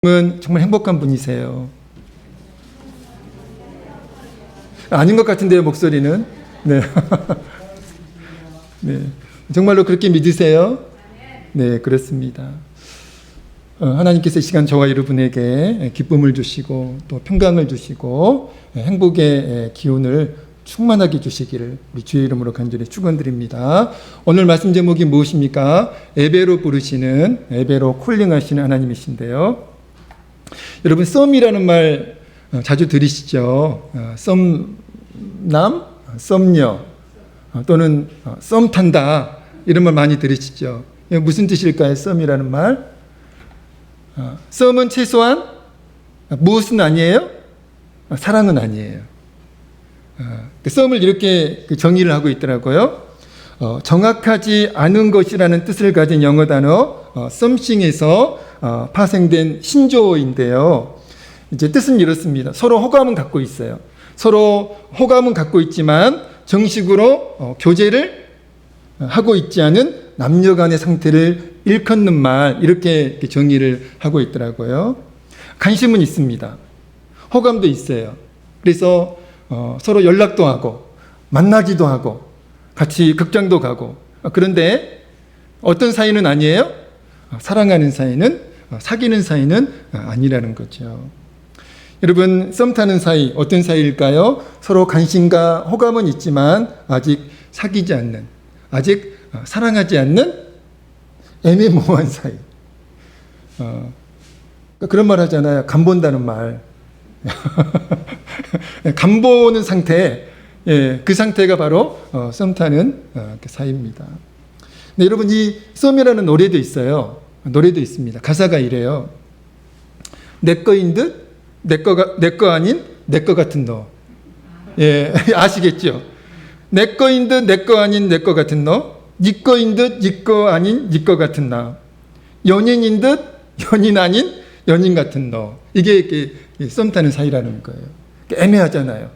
은 정말 행복한 분이세요. 아닌 것 같은데요, 목소리는. 네. 네. 정말로 그렇게 믿으세요? 네, 그렇습니다. 하나님께서 이 시간 저와 여러분에게 기쁨을 주시고 또 평강을 주시고 행복의 기운을 충만하게 주시기를 우리 주의 이름으로 간절히 축원드립니다. 오늘 말씀 제목이 무엇입니까? 에베로 부르시는, 에베로 콜링하시는 하나님이신데요. 여러분, 썸이라는 말 자주 들으시죠? 썸남, 썸녀 또는 썸 탄다, 이런 말 많이 들으시죠? 무슨 뜻일까요? 썸이라는 말. 썸은 최소한 무엇은 아니에요? 사랑은 아니에요. 썸을 이렇게 정의를 하고 있더라고요. 정확하지 않은 것이라는 뜻을 가진 영어 단어 썸씽에서 파생된 신조어인데요. 이제 뜻은 이렇습니다. 서로 호감은 갖고 있어요. 서로 호감은 갖고 있지만 정식으로 교제를 하고 있지 않은 남녀 간의 상태를 일컫는 말, 이렇게 정의를 하고 있더라고요. 관심은 있습니다. 호감도 있어요. 그래서 서로 연락도 하고 만나기도 하고 같이 극장도 가고, 그런데 어떤 사이는 아니에요? 사랑하는 사이는, 사귀는 사이는 아니라는 거죠. 여러분, 썸 타는 사이 어떤 사이일까요? 서로 관심과 호감은 있지만 아직 사귀지 않는, 아직 사랑하지 않는 애매모호한 사이. 그런 말 하잖아요. 간 본다는 말. 간 보는 상태, 그 상태가 바로 썸 타는 그 사이입니다. 네, 여러분, 이 썸이라는 노래도 있어요. 노래도 있습니다. 가사가 이래요. 내 거인 듯, 내 거 아닌 내 거 같은 너. 예, 아시겠죠? 내 거인 듯, 내 거 아닌 내 거 같은 너. 네 거인 듯, 네 거 아닌 네 거 같은 나. 연인인 듯, 연인 아닌 연인 같은 너. 이게 썸 타는 사이라는 거예요. 애매하잖아요.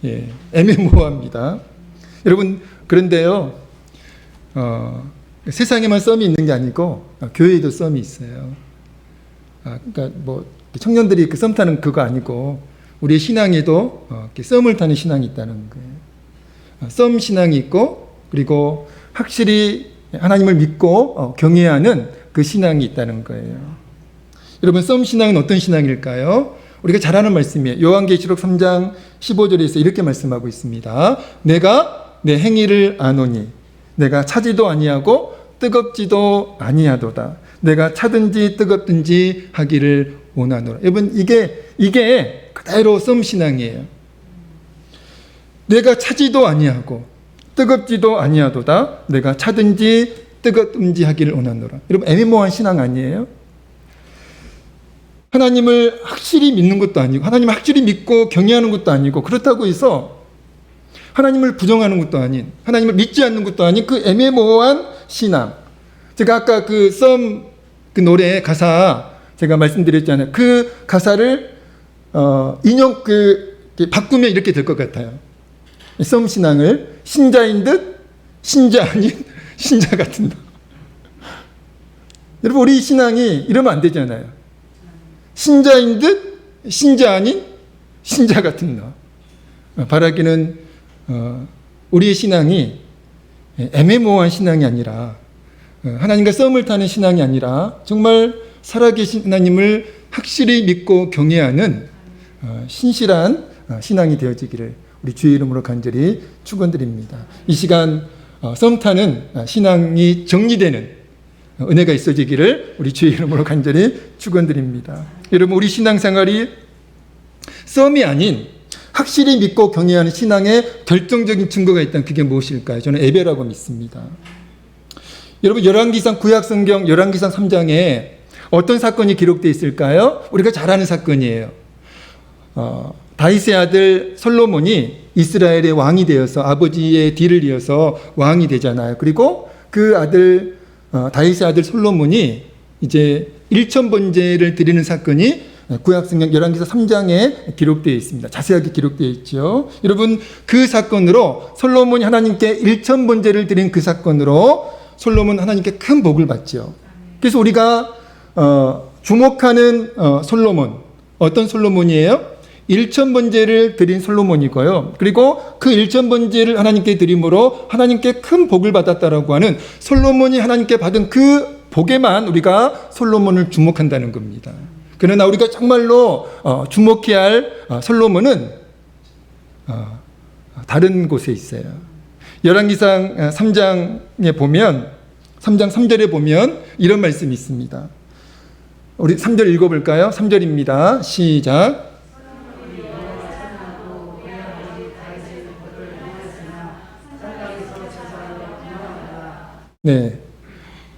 예, 애매모호합니다. 여러분, 그런데요, 세상에만 썸이 있는 게 아니고 교회에도 썸이 있어요. 그러니까 뭐 청년들이 그 썸 타는 그거 아니고 우리의 신앙에도 썸을 타는 신앙이 있다는 거예요. 썸 신앙이 있고, 그리고 확실히 하나님을 믿고 경외하는 그 신앙이 있다는 거예요. 여러분, 썸 신앙은 어떤 신앙일까요? 우리가 잘 아는 말씀이에요. 요한계시록 3장 15절에서 이렇게 말씀하고 있습니다. 내가 내 행위를 아노니 내가 차지도 아니하고 뜨겁지도 아니하도다. 내가 차든지 뜨겁든지 하기를 원하노라. 여러분, 이게 그대로 썸 신앙이에요. 내가 차지도 아니하고 뜨겁지도 아니하도다. 내가 차든지 뜨겁든지 하기를 원하노라. 여러분, 애매모호한 신앙 아니에요? 하나님을 확실히 믿는 것도 아니고, 하나님을 확실히 믿고 경외하는 것도 아니고, 그렇다고 해서 하나님을 부정하는 것도 아닌, 하나님을 믿지 않는 것도 아닌 그 애매모호한 신앙. 제가 아까 그 썸 그 노래 가사 제가 말씀드렸잖아요. 그 가사를 바꾸면 이렇게 될 것 같아요. 썸 신앙을 신자인 듯 신자 아닌 신자 같은 너. 여러분, 우리 신앙이 이러면 안 되잖아요. 신자인 듯 신자 아닌 신자 같은 너. 바라기는 우리의 신앙이 애매모호한 신앙이 아니라, 하나님과 썸을 타는 신앙이 아니라 정말 살아계신 하나님을 확실히 믿고 경외하는 신실한 신앙이 되어지기를 우리 주의 이름으로 간절히 축원드립니다. 이 시간 썸 타는 신앙이 정리되는 은혜가 있어지기를 우리 주의 이름으로 간절히 축원드립니다. 여러분, 우리 신앙생활이 썸이 아닌 확실히 믿고 경외하는 신앙의 결정적인 증거가 있다면 그게 무엇일까요? 저는 에베라고 믿습니다. 여러분, 열왕기상 구약성경 열왕기상 3장에 어떤 사건이 기록되어 있을까요? 우리가 잘 아는 사건이에요. 다윗의 아들 솔로몬이 이스라엘의 왕이 되어서 아버지의 뒤를 이어서 왕이 되잖아요. 그리고 그 아들 다윗의 아들 솔로몬이 이제 일천번제를 드리는 사건이 구약성경 열왕기상 3장에 기록되어 있습니다. 자세하게 기록되어 있죠. 여러분, 그 사건으로 솔로몬이 하나님께 일천번제를 드린 그 사건으로 솔로몬 하나님께 큰 복을 받죠. 그래서 우리가 주목하는 솔로몬, 어떤 솔로몬이에요? 일천번제를 드린 솔로몬이고요. 그리고 그 일천번제를 하나님께 드림으로 하나님께 큰 복을 받았다라고 하는 솔로몬이 하나님께 받은 그 복에만 우리가 솔로몬을 주목한다는 겁니다. 그러나 우리가 정말로 주목해야 할 솔로몬은 다른 곳에 있어요. 열왕기상 3장에 보면 3장 3절에 보면 이런 말씀이 있습니다. 우리 3절 읽어볼까요? 3절입니다. 시작. 네,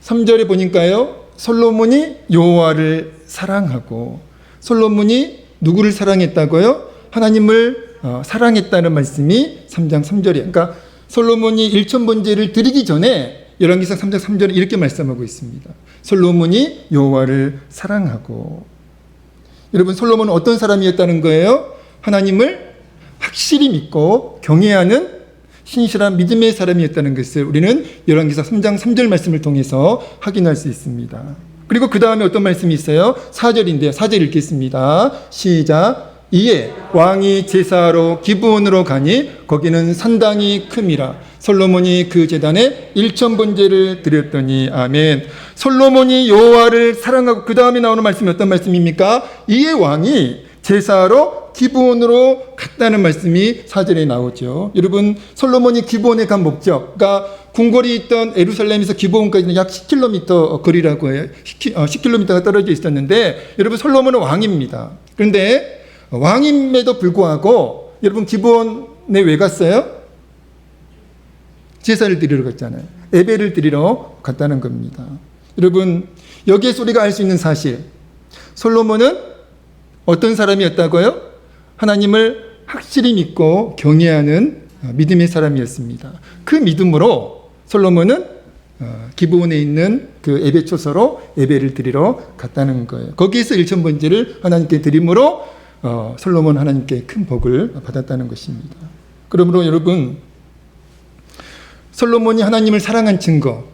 3절에 보니까요, 솔로몬이 여호와를 사랑하고, 솔로몬이 누구를 사랑했다고요? 하나님을 사랑했다는 말씀이 3장 3절이에요. 그러니까 솔로몬이 일천번제를 드리기 전에 열왕기상 3장 3절에 이렇게 말씀하고 있습니다. 솔로몬이 여호와를 사랑하고. 여러분, 솔로몬은 어떤 사람이었다는 거예요? 하나님을 확실히 믿고 경외하는 신실한 믿음의 사람이었다는 것을 우리는 열왕기상 3장 3절 말씀을 통해서 확인할 수 있습니다. 그리고 그 다음에 어떤 말씀이 있어요? 4절인데요. 4절 읽겠습니다. 시작. 이에 왕이 제사하러 기브온으로 가니 거기는 산당이 큼이라. 솔로몬이 그 제단에 일천번제를 드렸더니. 아멘. 솔로몬이 여호와를 사랑하고, 그 다음에 나오는 말씀이 어떤 말씀입니까? 이에 왕이 제사하러 기브온으로 갔다는 말씀이 4절에 나오죠. 여러분, 솔로몬이 기브온에 간 목적, 그러니까 궁궐이 있던 예루살렘에서 기브온까지는 약 10km 거리라고 해요. 10km가 떨어져 있었는데, 여러분, 솔로몬은 왕입니다. 그런데 왕임에도 불구하고 여러분, 기브온에 왜 갔어요? 제사를 드리러 갔잖아요. 예배를 드리러 갔다는 겁니다. 여러분, 여기에서 우리가 알 수 있는 사실, 솔로몬은 어떤 사람이었다고요? 하나님을 확실히 믿고 경외하는 믿음의 사람이었습니다. 그 믿음으로 솔로몬은 기브온에 있는 그 예배 초소로 예배를 드리러 갔다는 거예요. 거기에서 일천번제를 하나님께 드림으로 솔로몬 하나님께 큰 복을 받았다는 것입니다. 그러므로 여러분, 솔로몬이 하나님을 사랑한 증거,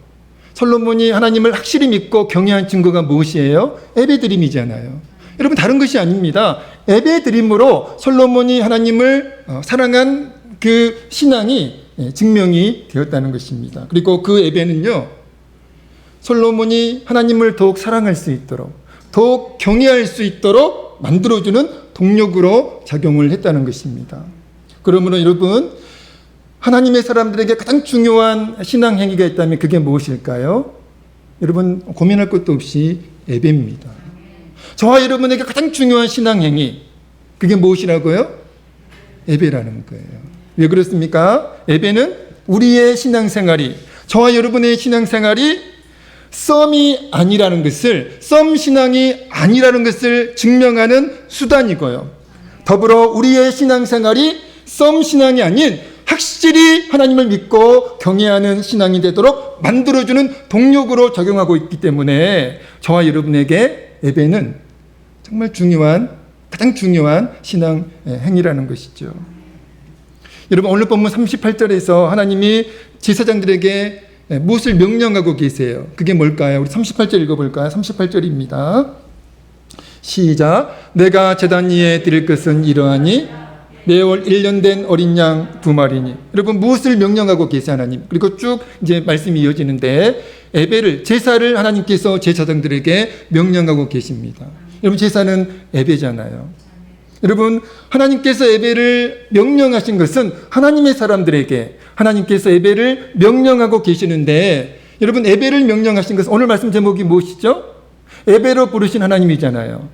솔로몬이 하나님을 확실히 믿고 경외한 증거가 무엇이에요? 예배 드림이잖아요. 여러분, 다른 것이 아닙니다. 예배 드림으로 솔로몬이 하나님을 사랑한 그 신앙이 증명이 되었다는 것입니다. 그리고 그 예배는요, 솔로몬이 하나님을 더욱 사랑할 수 있도록, 더욱 경외할 수 있도록 만들어주는 동력으로 작용을 했다는 것입니다. 그러므로 여러분, 하나님의 사람들에게 가장 중요한 신앙 행위가 있다면 그게 무엇일까요? 여러분, 고민할 것도 없이 예배입니다. 저와 여러분에게 가장 중요한 신앙 행위, 그게 무엇이라고요? 예배라는 거예요. 왜 그렇습니까? 예배는 우리의 신앙생활이, 저와 여러분의 신앙생활이 썸이 아니라는 것을, 썸 신앙이 아니라는 것을 증명하는 수단이고요. 더불어 우리의 신앙생활이 썸 신앙이 아닌 확실히 하나님을 믿고 경외하는 신앙이 되도록 만들어주는 동력으로 작용하고 있기 때문에 저와 여러분에게 예배는 정말 중요한, 가장 중요한 신앙 행위라는 것이죠. 여러분, 오늘 본문 38절에서 하나님이 제사장들에게 무엇을 명령하고 계세요? 그게 뭘까요? 우리 38절 읽어볼까요? 38절입니다. 시작. 내가 제단 위에 드릴 것은 이러하니 매월 1년 된 어린 양 2마리니. 여러분, 무엇을 명령하고 계세요, 하나님? 그리고 쭉 이제 말씀이 이어지는데, 예배를, 제사를 하나님께서 제사장들에게 명령하고 계십니다. 여러분, 제사는 예배잖아요. 여러분, 하나님께서 예배를 명령하신 것은 하나님의 사람들에게 하나님께서 예배를 명령하고 계시는데, 여러분, 예배를 명령하신 것은 오늘 말씀 제목이 무엇이죠? 예배로 부르신 하나님이잖아요.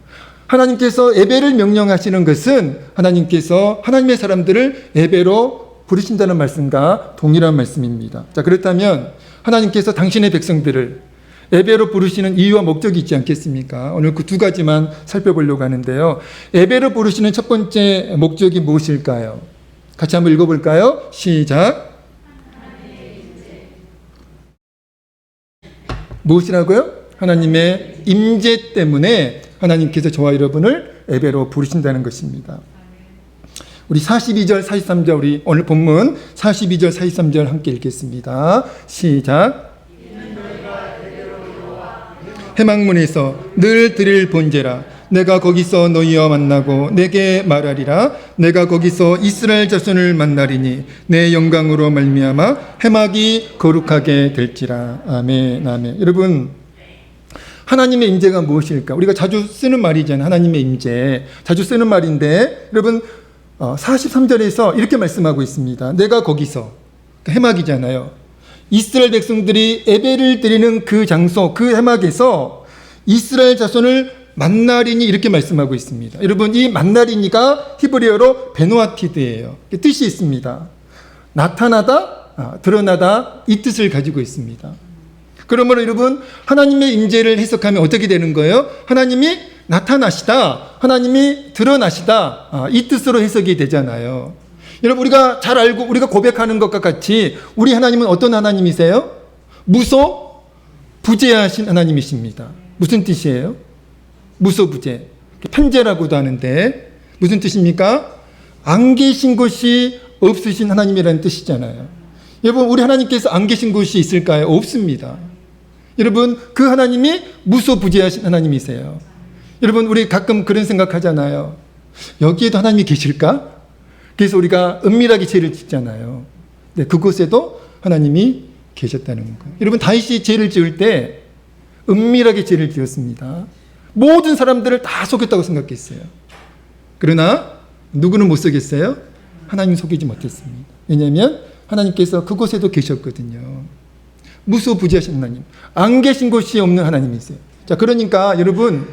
하나님께서 예배를 명령하시는 것은 하나님께서 하나님의 사람들을 예배로 부르신다는 말씀과 동일한 말씀입니다. 자, 그렇다면 하나님께서 당신의 백성들을 예배로 부르시는 이유와 목적이 있지 않겠습니까? 오늘 그 두 가지만 살펴보려고 하는데요. 예배로 부르시는 첫 번째 목적이 무엇일까요? 같이 한번 읽어볼까요? 시작. 무엇이라고요? 하나님의 임재 때문에 하나님께서 저와 여러분을 예배로 부르신다는 것입니다. 우리 42절, 43절, 우리 오늘 본문 42절, 43절 함께 읽겠습니다. 시작. 해망문에서 늘 드릴 본제라. 내가 거기서 너희와 만나고 내게 말하리라. 내가 거기서 이스라엘 자손을 만나리니 내 영광으로 말미암아 해막이 거룩하게 될지라. 아멘, 아멘. 여러분, 하나님의 임재가 무엇일까? 우리가 자주 쓰는 말이잖아요. 하나님의 임재. 자주 쓰는 말인데, 여러분, 43절에서 이렇게 말씀하고 있습니다. 내가 거기서, 해막이잖아요. 이스라엘 백성들이 예배를 드리는 그 장소, 그 해막에서 이스라엘 자손을 만나리니 이렇게 말씀하고 있습니다. 여러분, 이 만나리니가 히브리어로 베노아티드예요. 뜻이 있습니다. 나타나다, 드러나다, 이 뜻을 가지고 있습니다. 그러므로 여러분, 하나님의 임재를 해석하면 어떻게 되는 거예요? 하나님이 나타나시다, 하나님이 드러나시다, 이 뜻으로 해석이 되잖아요. 여러분, 우리가 잘 알고 우리가 고백하는 것과 같이 우리 하나님은 어떤 하나님이세요? 무소부재하신 하나님이십니다. 무슨 뜻이에요? 무소부재, 편재라고도 하는데 무슨 뜻입니까? 안 계신 곳이 없으신 하나님이라는 뜻이잖아요. 여러분, 우리 하나님께서 안 계신 곳이 있을까요? 없습니다. 여러분, 그 하나님이 무소부재하신 하나님이세요. 여러분, 우리 가끔 그런 생각하잖아요. 여기에도 하나님이 계실까? 그래서 우리가 은밀하게 죄를 짓잖아요. 네, 그곳에도 하나님이 계셨다는 거예요. 여러분, 다윗이 죄를 지을 때 은밀하게 죄를 지었습니다. 모든 사람들을 다 속였다고 생각했어요. 그러나 누구는 못 속였어요? 하나님 속이지 못했습니다. 왜냐하면 하나님께서 그곳에도 계셨거든요. 무소부재하신 하나님, 안 계신 곳이 없는 하나님이세요. 자, 그러니까 여러분,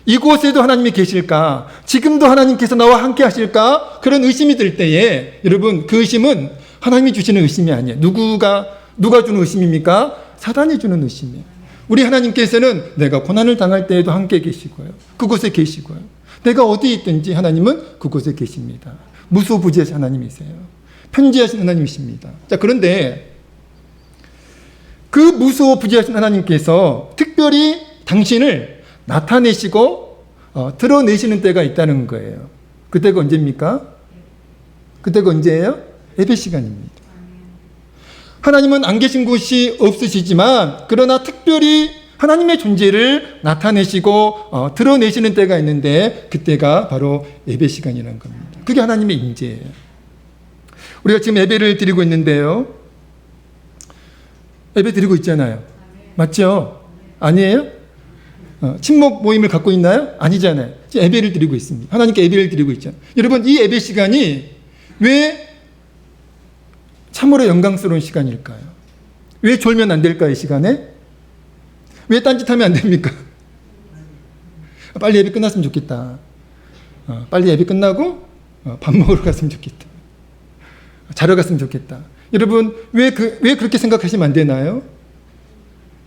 이곳에도 하나님이 계실까? 지금도 하나님께서 나와 함께 하실까? 그런 의심이 들 때에 여러분, 그 의심은 하나님이 주시는 의심이 아니에요. 누가 주는 의심입니까? 사단이 주는 의심이에요. 우리 하나님께서는 내가 고난을 당할 때에도 함께 계시고요. 그곳에 계시고요. 내가 어디에 있든지 하나님은 그곳에 계십니다. 무소부재하신 하나님이세요. 편재하신 하나님이십니다. 자, 그런데 그 무소부재하신 하나님께서 특별히 당신을 나타내시고 드러내시는 때가 있다는 거예요. 그때가 언제입니까? 그때가 언제예요? 예배 시간입니다. 하나님은 안 계신 곳이 없으시지만 그러나 특별히 하나님의 존재를 나타내시고 드러내시는 때가 있는데 그때가 바로 예배 시간이라는 겁니다. 그게 하나님의 임재예요. 우리가 지금 예배를 드리고 있는데요. 예배 드리고 있잖아요. 맞죠? 아니에요? 친목 모임을 갖고 있나요? 아니잖아요. 지금 예배를 드리고 있습니다. 하나님께 예배를 드리고 있잖아요. 여러분, 이 예배 시간이 왜 참으로 영광스러운 시간일까요? 왜 졸면 안 될까요, 이 시간에? 왜 딴짓하면 안 됩니까? 빨리 예배 끝났으면 좋겠다. 빨리 예배 끝나고 밥 먹으러 갔으면 좋겠다. 자러 갔으면 좋겠다. 여러분, 왜 그렇게 생각하시면 안 되나요?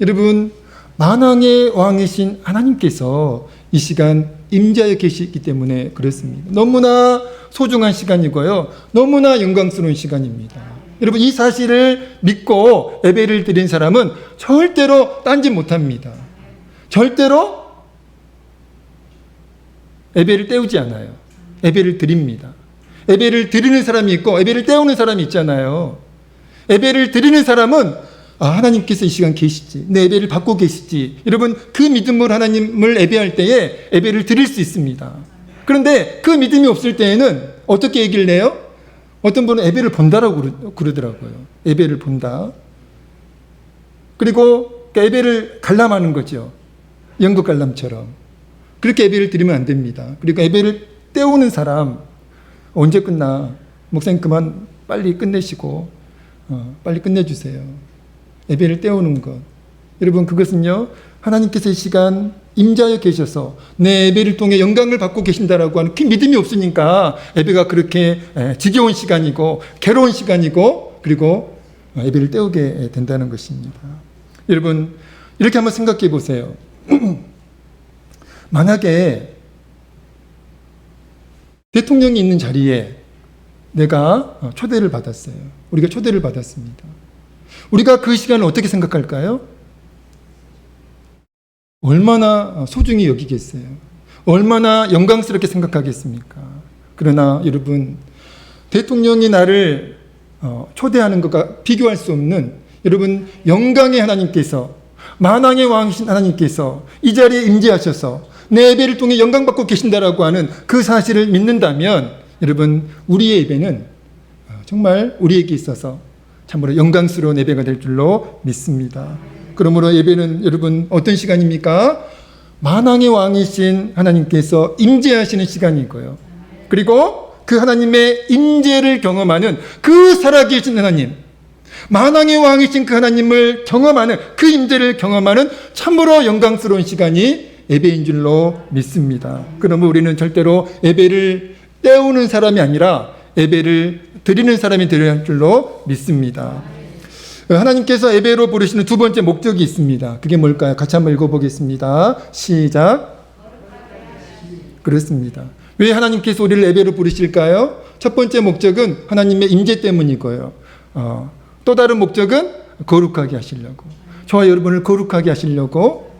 여러분, 만왕의 왕이신 하나님께서 이 시간 임재하여 계시기 때문에 그렇습니다. 너무나 소중한 시간이고요. 너무나 영광스러운 시간입니다. 여러분, 이 사실을 믿고 예배를 드린 사람은 절대로 딴짓 못합니다. 절대로 예배를 때우지 않아요. 예배를 드립니다. 예배를 드리는 사람이 있고 예배를 때우는 사람이 있잖아요. 예배를 드리는 사람은 하나님께서 이 시간 계시지, 내 예배를 받고 계시지. 여러분, 그 믿음으로 하나님을 예배할 때에 예배를 드릴 수 있습니다. 그런데 그 믿음이 없을 때에는 어떻게 얘기를 해요? 어떤 분은 예배를 본다라고 그러더라고요. 예배를 본다. 그리고 예배를 관람하는 거죠. 연극 관람처럼. 그렇게 예배를 드리면 안 됩니다. 그리고 예배를 때우는 사람, 언제 끝나? 목사님 그만 빨리 끝내시고 빨리 끝내주세요. 예배를 때우는 것. 여러분, 그것은요, 하나님께서 이 시간 임자여 계셔서 내 예배를 통해 영광을 받고 계신다라고 하는 그 믿음이 없으니까 예배가 그렇게 지겨운 시간이고 괴로운 시간이고 그리고 예배를 때우게 된다는 것입니다. 여러분, 이렇게 한번 생각해 보세요. 만약에 대통령이 있는 자리에 내가 초대를 받았어요. 우리가 초대를 받았습니다. 우리가 그 시간을 어떻게 생각할까요? 얼마나 소중히 여기겠어요? 얼마나 영광스럽게 생각하겠습니까? 그러나 여러분, 대통령이 나를 초대하는 것과 비교할 수 없는 여러분 영광의 하나님께서 만왕의 왕이신 하나님께서 이 자리에 임재하셔서 내 예배를 통해 영광받고 계신다라고 하는 그 사실을 믿는다면 여러분, 우리의 예배는 정말 우리에게 있어서 참으로 영광스러운 예배가 될 줄로 믿습니다. 그러므로 예배는 여러분 어떤 시간입니까? 만왕의 왕이신 하나님께서 임재하시는 시간이고요. 그리고 그 하나님의 임재를 경험하는 그 살아계신 하나님, 만왕의 왕이신 그 하나님을 경험하는, 그 임재를 경험하는 참으로 영광스러운 시간이 예배인 줄로 믿습니다. 그러므로 우리는 절대로 예배를 때우는 사람이 아니라 예배를 드리는 사람이 되어야 할 줄로 믿습니다. 하나님께서 예배로 부르시는 두 번째 목적이 있습니다. 그게 뭘까요? 같이 한번 읽어보겠습니다. 시작. 그렇습니다. 왜 하나님께서 우리를 예배로 부르실까요? 첫 번째 목적은 하나님의 임재 때문이고요. 또 다른 목적은 거룩하게 하시려고, 저와 여러분을 거룩하게 하시려고,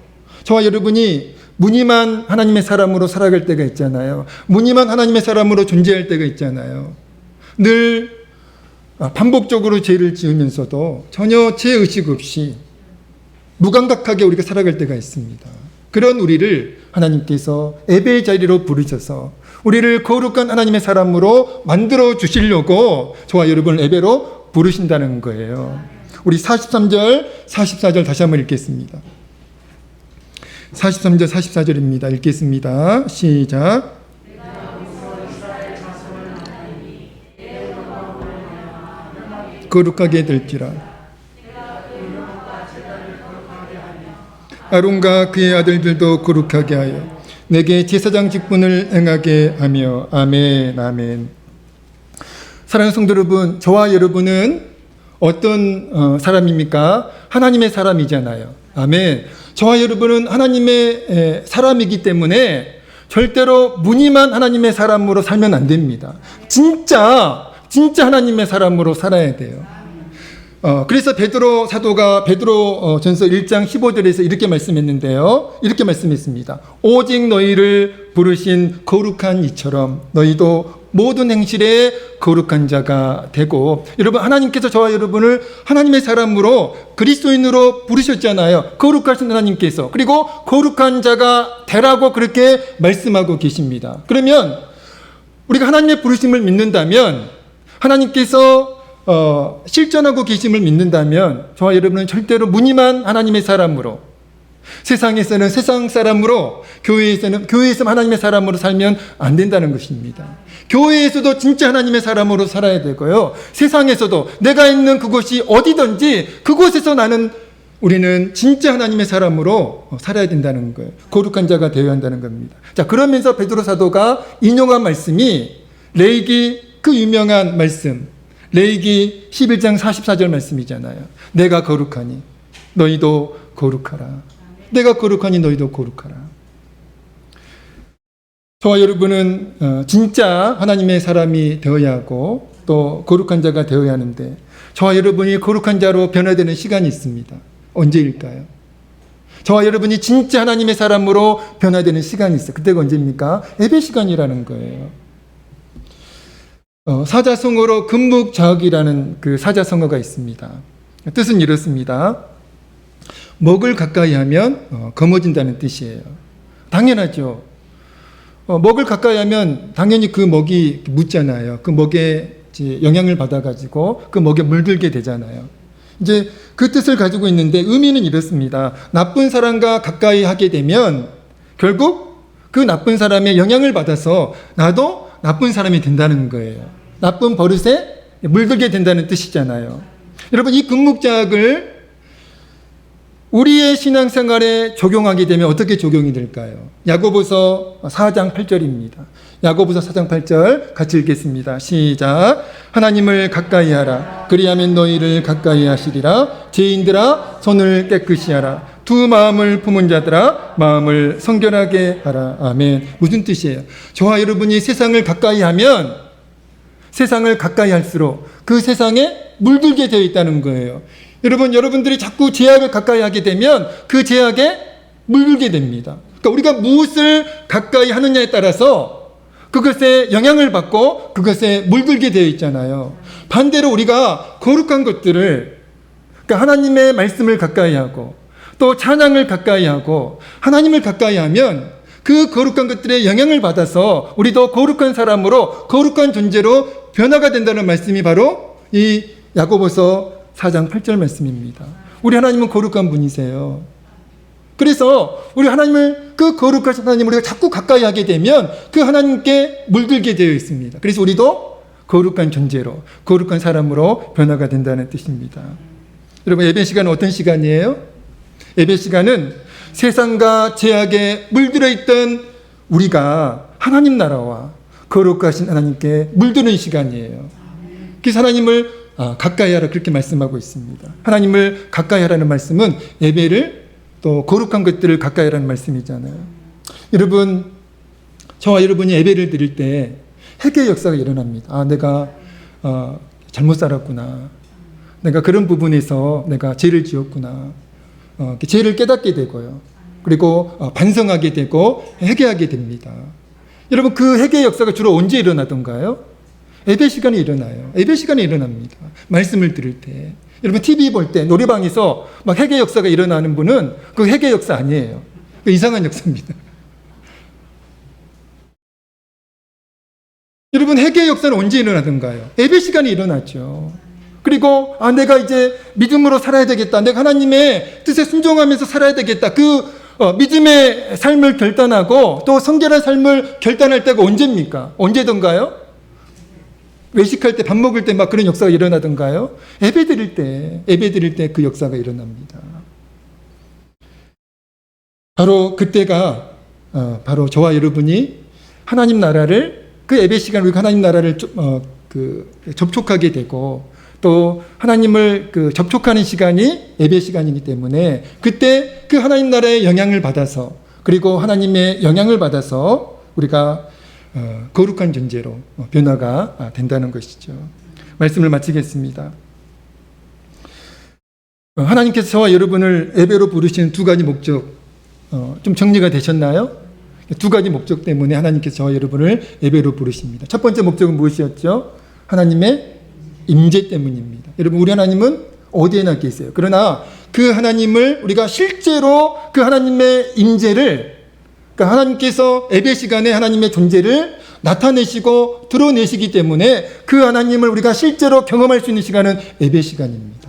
저와 여러분이 무늬만 하나님의 사람으로 살아갈 때가 있잖아요. 무늬만 하나님의 사람으로 존재할 때가 있잖아요. 늘 반복적으로 죄를 지으면서도 전혀 죄의식 없이 무감각하게 우리가 살아갈 때가 있습니다. 그런 우리를 하나님께서 예배의 자리로 부르셔서 우리를 거룩한 하나님의 사람으로 만들어 주시려고 저와 여러분을 예배로 부르신다는 거예요. 우리 43절, 44절 다시 한번 읽겠습니다. 43절, 44절입니다. 읽겠습니다. 시작. 거룩하게 될지라. 아론과 그의 아들들도 거룩하게 하여 내게 제사장 직분을 행하게 하며. 아멘, 아멘. 사랑하는 성도 여러분, 저와 여러분은 어떤 사람입니까? 하나님의 사람이잖아요. 아멘. 저와 여러분은 하나님의 사람이기 때문에 절대로 무늬만 하나님의 사람으로 살면 안 됩니다. 진짜 하나님의 사람으로 살아야 돼요. 그래서 베드로 사도가 베드로 전서 1장 15절에서 이렇게 말씀했는데요. 이렇게 말씀했습니다. 오직 너희를 부르신 거룩한 이처럼 너희도 모든 행실에 거룩한 자가 되고. 여러분, 하나님께서 저와 여러분을 하나님의 사람으로 그리스도인으로 부르셨잖아요. 거룩하신 하나님께서. 그리고 거룩한 자가 되라고 그렇게 말씀하고 계십니다. 그러면 우리가 하나님의 부르심을 믿는다면, 하나님께서 실존하고 계심을 믿는다면 저와 여러분은 절대로 무늬만 하나님의 사람으로, 세상에서는 세상 사람으로, 교회에서 하나님의 사람으로 살면 안 된다는 것입니다. 교회에서도 진짜 하나님의 사람으로 살아야 되고요. 세상에서도 내가 있는 그곳이 어디든지 그곳에서 우리는 진짜 하나님의 사람으로 살아야 된다는 거예요. 거룩한 자가 되어야 한다는 겁니다. 자, 그러면서 베드로 사도가 인용한 말씀이 레위기, 그 유명한 말씀, 레위기 11장 44절 말씀이잖아요. 내가 거룩하니 너희도 거룩하라. 내가 거룩하니 너희도 거룩하라. 저와 여러분은 진짜 하나님의 사람이 되어야 하고 또 거룩한 자가 되어야 하는데, 저와 여러분이 거룩한 자로 변화되는 시간이 있습니다. 언제일까요? 저와 여러분이 진짜 하나님의 사람으로 변화되는 시간이 있어요. 그때가 언제입니까? 예배 시간이라는 거예요. 사자성어로 금묵자흑이라는 그 사자성어가 있습니다. 뜻은 이렇습니다. 먹을 가까이 하면 검어진다는 뜻이에요. 당연하죠. 먹을 가까이 하면 당연히 그 먹이 묻잖아요. 그 먹에 영향을 받아가지고 그 먹에 물들게 되잖아요. 이제 그 뜻을 가지고 있는데 의미는 이렇습니다. 나쁜 사람과 가까이 하게 되면 결국 그 나쁜 사람의 영향을 받아서 나도 나쁜 사람이 된다는 거예요. 나쁜 버릇에 물들게 된다는 뜻이잖아요. 여러분, 이 금묵자학을 우리의 신앙생활에 적용하게 되면 어떻게 적용이 될까요? 야고보서 4장 8절입니다. 야고보서 4장 8절 같이 읽겠습니다. 시작. 하나님을 가까이 하라. 그리하면 너희를 가까이 하시리라. 죄인들아, 손을 깨끗이 하라. 두 마음을 품은 자들아, 마음을 성결하게 하라. 아멘. 무슨 뜻이에요? 저와 여러분이 세상을 가까이 하면 세상을 가까이 할수록 그 세상에 물들게 되어 있다는 거예요. 여러분들이 자꾸 죄악을 가까이 하게 되면 그 죄악에 물들게 됩니다. 그러니까 우리가 무엇을 가까이 하느냐에 따라서 그것에 영향을 받고 그것에 물들게 되어 있잖아요. 반대로 우리가 거룩한 것들을, 그러니까 하나님의 말씀을 가까이 하고 또 찬양을 가까이 하고 하나님을 가까이 하면 그 거룩한 것들의 영향을 받아서 우리도 거룩한 사람으로 거룩한 존재로 변화가 된다는 말씀이 바로 이 야고보서 4장 8절 말씀입니다. 우리 하나님은 거룩한 분이세요. 그래서 우리 하나님을, 그 거룩하신 하나님을 우리가 자꾸 가까이 하게 되면 그 하나님께 물들게 되어 있습니다. 그래서 우리도 거룩한 존재로, 거룩한 사람으로 변화가 된다는 뜻입니다. 여러분, 예배 시간은 어떤 시간이에요? 예배 시간은 세상과 죄악에 물들어 있던 우리가 하나님 나라와 거룩하신 하나님께 물드는 시간이에요. 그래서 하나님을 가까이 하라, 그렇게 말씀하고 있습니다. 하나님을 가까이 하라는 말씀은 예배를, 또 거룩한 것들을 가까이 하라는 말씀이잖아요. 여러분, 저와 여러분이 예배를 드릴 때 회개의 역사가 일어납니다. 내가 잘못 살았구나. 내가 그런 부분에서 내가 죄를 지었구나. 죄를 깨닫게 되고요. 그리고 반성하게 되고 회개하게 됩니다. 여러분, 그 회개의 역사가 주로 언제 일어나던가요? 예배 시간에 일어나요. 예배 시간에 일어납니다. 말씀을 들을 때. 여러분, TV 볼 때 노래방에서 막 회개 역사가 일어나는 분은 그 회개 역사 아니에요. 그 이상한 역사입니다. 여러분, 회개 역사는 언제 일어나던가요? 예배 시간에 일어나죠. 그리고 내가 이제 믿음으로 살아야 되겠다. 내가 하나님의 뜻에 순종하면서 살아야 되겠다. 그 믿음의 삶을 결단하고 또 성결한 삶을 결단할 때가 언제입니까? 언제던가요? 외식할 때, 밥 먹을 때 막 그런 역사가 일어나던가요? 예배 드릴 때 그 역사가 일어납니다. 바로 그때가 바로 저와 여러분이 하나님 나라를, 그 예배 시간 우리가 하나님 나라를 접촉하게 되고 또 하나님을 접촉하는 시간이 예배 시간이기 때문에 그때 그 하나님 나라의 영향을 받아서, 그리고 하나님의 영향을 받아서 우리가 거룩한 존재로 변화가 된다는 것이죠. 말씀을 마치겠습니다. 하나님께서 저와 여러분을 예배로 부르시는 두 가지 목적, 좀 정리가 되셨나요? 두 가지 목적 때문에 하나님께서 저와 여러분을 예배로 부르십니다. 첫 번째 목적은 무엇이었죠? 하나님의 임재 때문입니다. 여러분, 우리 하나님은 어디에나 계세요. 그러나 그 하나님을 우리가 실제로 그 하나님의 임재를, 그러니까 하나님께서 예배 시간에 하나님의 존재를 나타내시고 드러내시기 때문에 그 하나님을 우리가 실제로 경험할 수 있는 시간은 예배 시간입니다.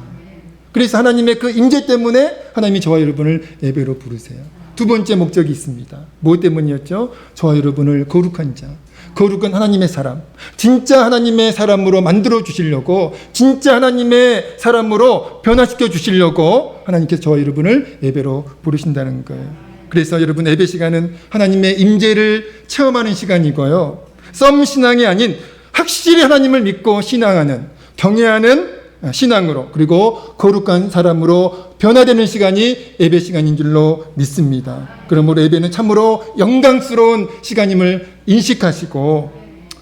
그래서 하나님의 그 임재 때문에 하나님이 저와 여러분을 예배로 부르세요. 두 번째 목적이 있습니다. 무엇 때문이었죠? 저와 여러분을 거룩한 자, 거룩한 하나님의 사람, 진짜 하나님의 사람으로 만들어 주시려고, 진짜 하나님의 사람으로 변화시켜 주시려고 하나님께서 저와 여러분을 예배로 부르신다는 거예요. 그래서 여러분, 예배 시간은 하나님의 임재를 체험하는 시간이고요. 썸 신앙이 아닌 확실히 하나님을 믿고 신앙하는, 경외하는 신앙으로, 그리고 거룩한 사람으로 변화되는 시간이 예배 시간인 줄로 믿습니다. 그러므로 예배는 참으로 영광스러운 시간임을 인식하시고,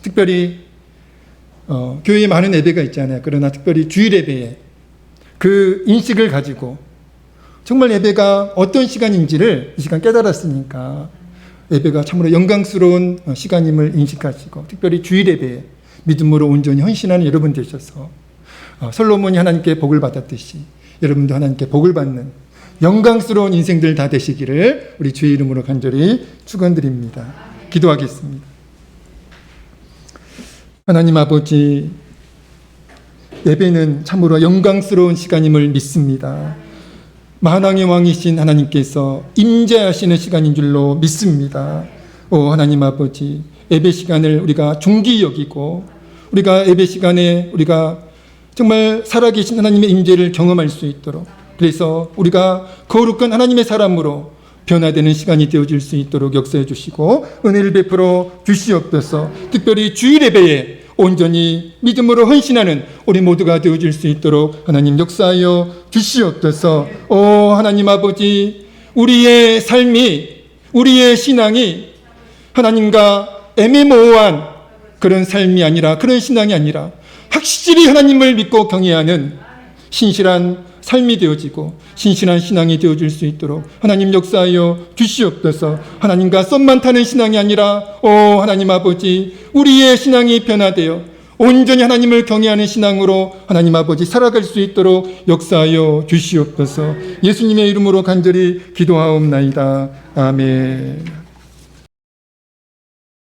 특별히 교회에 많은 예배가 있잖아요. 그러나 특별히 주일 예배에 그 인식을 가지고 정말 예배가 어떤 시간인지를 이 시간 깨달았으니까 예배가 참으로 영광스러운 시간임을 인식하시고, 특별히 주일 예배에 믿음으로 온전히 헌신하는 여러분 되셔서 솔로몬이 하나님께 복을 받았듯이 여러분도 하나님께 복을 받는 영광스러운 인생들 다 되시기를 우리 주의 이름으로 간절히 축원드립니다. 기도하겠습니다. 하나님 아버지, 예배는 참으로 영광스러운 시간임을 믿습니다. 만왕의 왕이신 하나님께서 임재하시는 시간인 줄로 믿습니다. 하나님 아버지, 예배 시간을 우리가 존귀히 여기고, 우리가 예배 시간에 우리가 정말 살아계신 하나님의 임재를 경험할 수 있도록, 그래서 우리가 거룩한 하나님의 사람으로 변화되는 시간이 되어질 수 있도록 역사해 주시고 은혜를 베풀어 주시옵소서. 특별히 주일 예배에 온전히 믿음으로 헌신하는 우리 모두가 되어질 수 있도록 하나님 역사하여 주시옵소서. 하나님 아버지, 우리의 삶이, 우리의 신앙이 하나님과 애매모호한 그런 삶이 아니라, 그런 신앙이 아니라 확실히 하나님을 믿고 경외하는 신실한 삶이 되어지고 신실한 신앙이 되어질 수 있도록 하나님 역사하여 주시옵소서. 하나님과 썸만 타는 신앙이 아니라 하나님 아버지, 우리의 신앙이 변화되어 온전히 하나님을 경외하는 신앙으로 하나님 아버지 살아갈 수 있도록 역사하여 주시옵소서. 예수님의 이름으로 간절히 기도하옵나이다. 아멘.